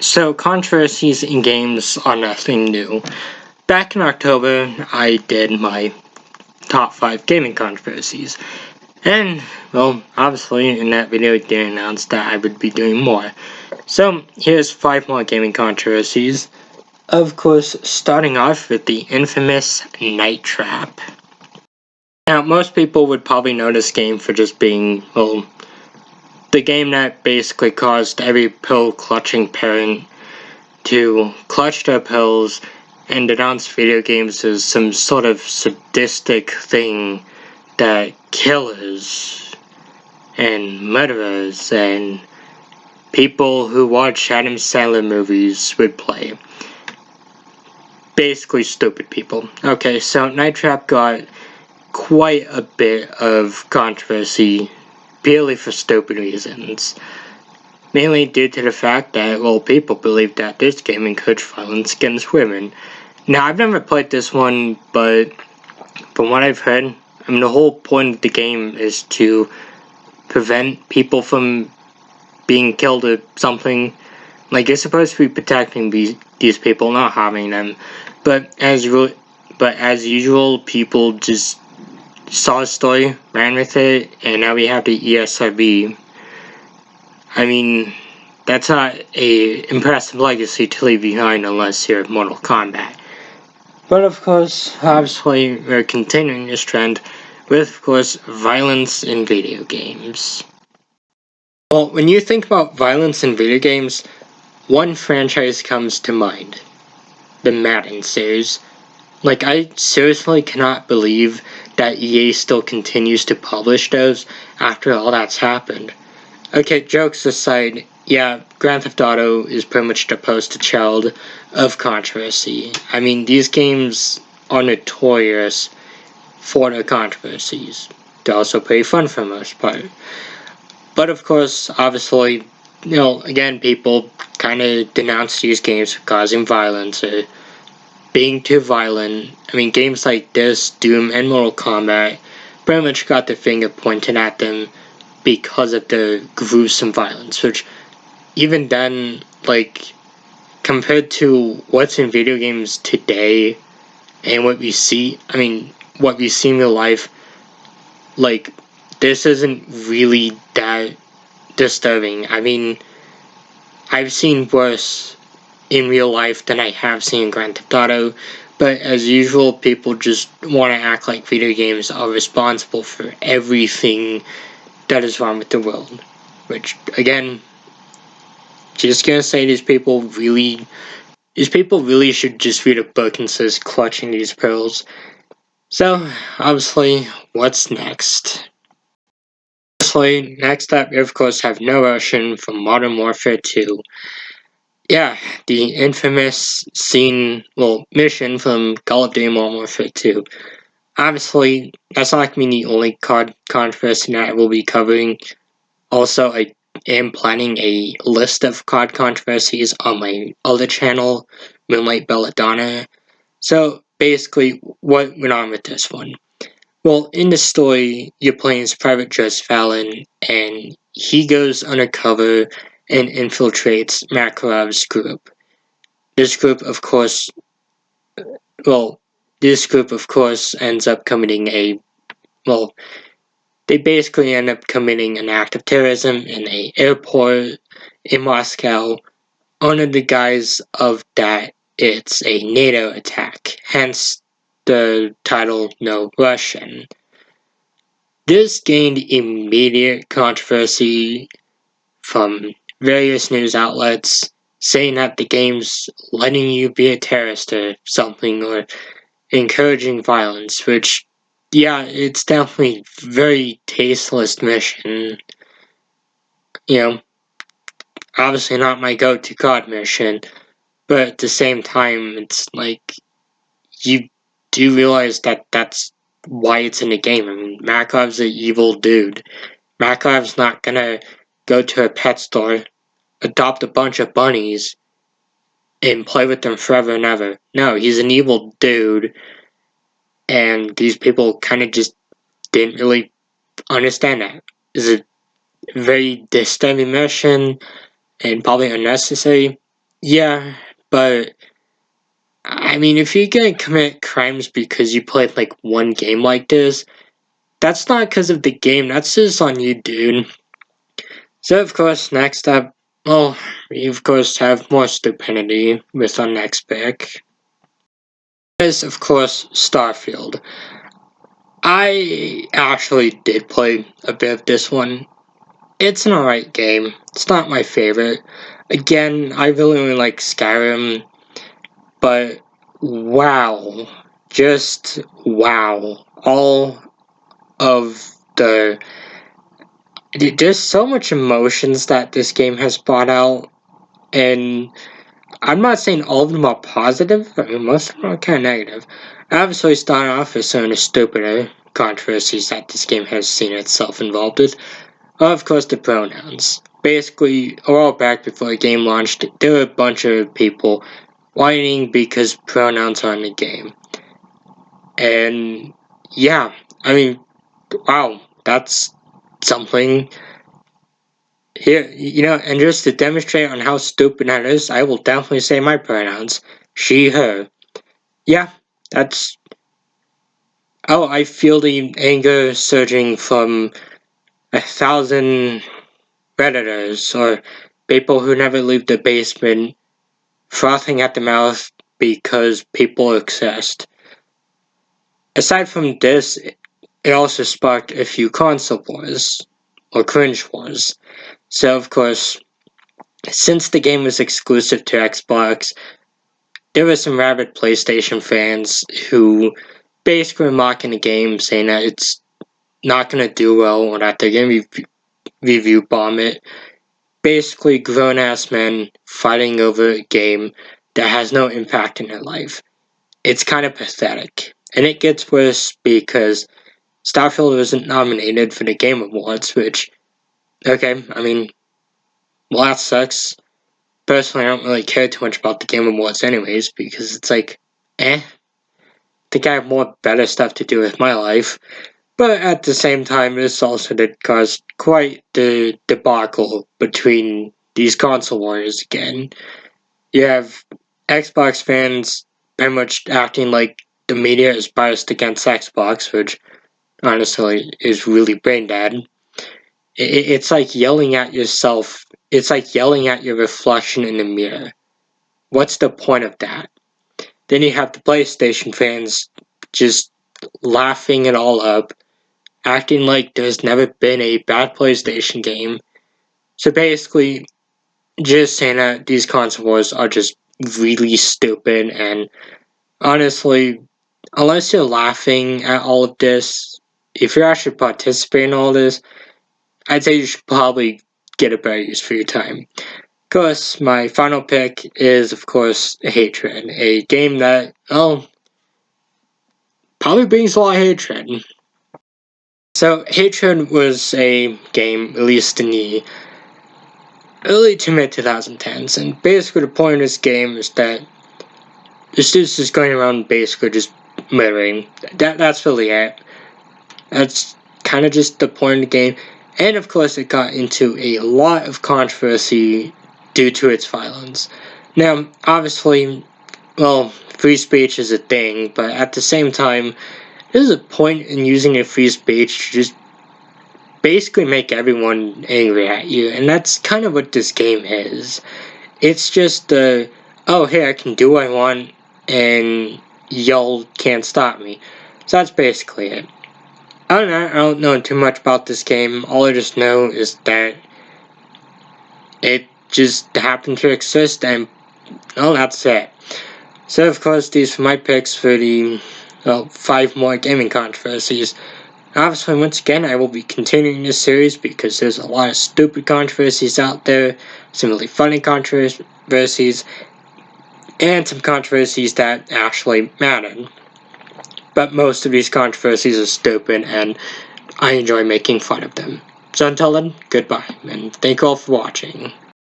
So, controversies in games are nothing new. Back in October, I did my top 5 gaming controversies. And, well, obviously, in that video, it did announce that I would be doing more. So, here's 5 more gaming controversies. Of course, starting off with the infamous Night Trap. Now, most people would probably know this game for just being, well, the game that basically caused every pill-clutching parent to clutch their pills and denounce video games as some sort of sadistic thing that killers and murderers and people who watch Adam Sandler movies would play. Basically stupid people. Okay, so Night Trap got quite a bit of controversy purely for stupid reasons. Mainly due to the fact that, well, people believe that this game encouraged violence against women. Now, I've never played this one, but from what I've heard, the whole point of the game is to prevent people from being killed or something. Like, you're supposed to be protecting these people, not harming them. But as usual, people just saw a story, ran with it, and now we have the ESRB. I mean, that's not a impressive legacy to leave behind unless you're Mortal Kombat. But of course, obviously, we're continuing this trend with, of course, violence in video games. Well, when you think about violence in video games, one franchise comes to mind. The Madden series. Like, I seriously cannot believe that EA still continues to publish those after all that's happened. Okay, jokes aside, yeah, Grand Theft Auto is pretty much the poster child of controversy. I mean, these games are notorious for their controversies. They're also pretty fun for the most part. But of course, obviously, again, people kind of denounce these games for causing violence or being too violent. I mean, games like this, Doom, and Mortal Kombat pretty much got the finger pointed at them because of the gruesome violence, which even then, like, compared to what's in video games today and what we see in real life, like, this isn't really that disturbing. I mean, I've seen worse in real life than I have seen in Grand Theft Auto, but as usual, people just want to act like video games are responsible for everything that is wrong with the world. Which, again, just gonna say these people really should just read a book instead of clutching these pearls. So, obviously, what's next? Obviously, next up, we of course have No Ocean from Modern Warfare 2. Yeah, the infamous mission from Call of Duty Modern Warfare 2. Obviously, that's not going to be the only controversy that I will be covering. Also, I am planning a list of COD controversies on my other channel, Moonlight Belladonna. So, basically, what went on with this one? Well, in the story, you're playing as Private Joseph Fallon, and he goes undercover and infiltrates Makarov's group. This group, of course, ends up committing they basically end up committing an act of terrorism in an airport in Moscow under the guise of that it's a NATO attack, hence the title No Russian. This gained immediate controversy from various news outlets saying that the game's letting you be a terrorist or something, or encouraging violence, which, yeah, it's definitely very tasteless mission. Obviously not my go-to COD mission, but at the same time, it's like, you do realize that that's why it's in the game. I mean, Makarov's an evil dude. Makarov's not gonna go to a pet store, adopt a bunch of bunnies, and play with them forever and ever. No, he's an evil dude, and these people kind of just didn't really understand that. It's a very disturbing mission, and probably unnecessary. Yeah, but I mean, if you're gonna commit crimes because you played like one game like this, that's not because of the game, that's just on you, dude. So, of course, next up, well, we of course have more stupidity with our next pick. Is, of course, Starfield. I actually did play a bit of this one. It's an alright game. It's not my favorite. Again, I really only like Skyrim, but wow. Just wow. All of the... There's so much emotions that this game has brought out, and I'm not saying all of them are positive. I mean, most of them are kind of negative. Obviously, starting off with some of the stupider controversies that this game has seen itself involved with. Of course, the pronouns. Basically, a while back before the game launched, there were a bunch of people whining because pronouns are in the game. And yeah, I mean, wow, that's something. Here, and just to demonstrate on how stupid that is, I will definitely say my pronouns. She, her. Yeah, that's... Oh, I feel the anger surging from 1,000 Redditors, or people who never leave the basement, frothing at the mouth because people are obsessed. Aside from this, it also sparked a few console wars, or cringe wars. So, of course, since the game was exclusive to Xbox, there were some rabid PlayStation fans who basically were mocking the game, saying that it's not going to do well, or that they're going to review bomb it. Basically, grown-ass men fighting over a game that has no impact in their life. It's kind of pathetic. And it gets worse because Starfield wasn't nominated for the Game Awards, which, okay, I mean, well, that sucks. Personally, I don't really care too much about the Game Awards anyways, because it's like, I think I have more better stuff to do with my life. But at the same time, this also did cause quite the debacle between these console wars again. You have Xbox fans very much acting like the media is biased against Xbox, which honestly is really brain dead. It's like yelling at yourself. It's like yelling at your reflection in the mirror. What's the point of that? Then you have the PlayStation fans just laughing it all up, acting like there's never been a bad PlayStation game. So basically, just saying that these console wars are just really stupid, and honestly, unless you're laughing at all of this, if you're actually participating in all this, I'd say you should probably get a better use for your time. Of course, my final pick is, of course, Hatred, a game that, probably brings a lot of hatred. So, Hatred was a game released in the early to mid 2010s, and basically the point of this game is that this dude is going around basically just murdering. That's really it. That's kind of just the point of the game. And of course, it got into a lot of controversy due to its violence. Now, obviously, well, free speech is a thing, but at the same time, there's a point in using a free speech to just basically make everyone angry at you, and that's kind of what this game is. It's just oh, hey, I can do what I want, and y'all can't stop me. So that's basically it. I don't know too much about this game. All I just know is that it just happened to exist, and that's it. So, of course, these are my picks for the 5 more gaming controversies. Obviously, once again, I will be continuing this series because there's a lot of stupid controversies out there, some really funny controversies, and some controversies that actually mattered. But most of these controversies are stupid, and I enjoy making fun of them. So until then, goodbye, and thank you all for watching.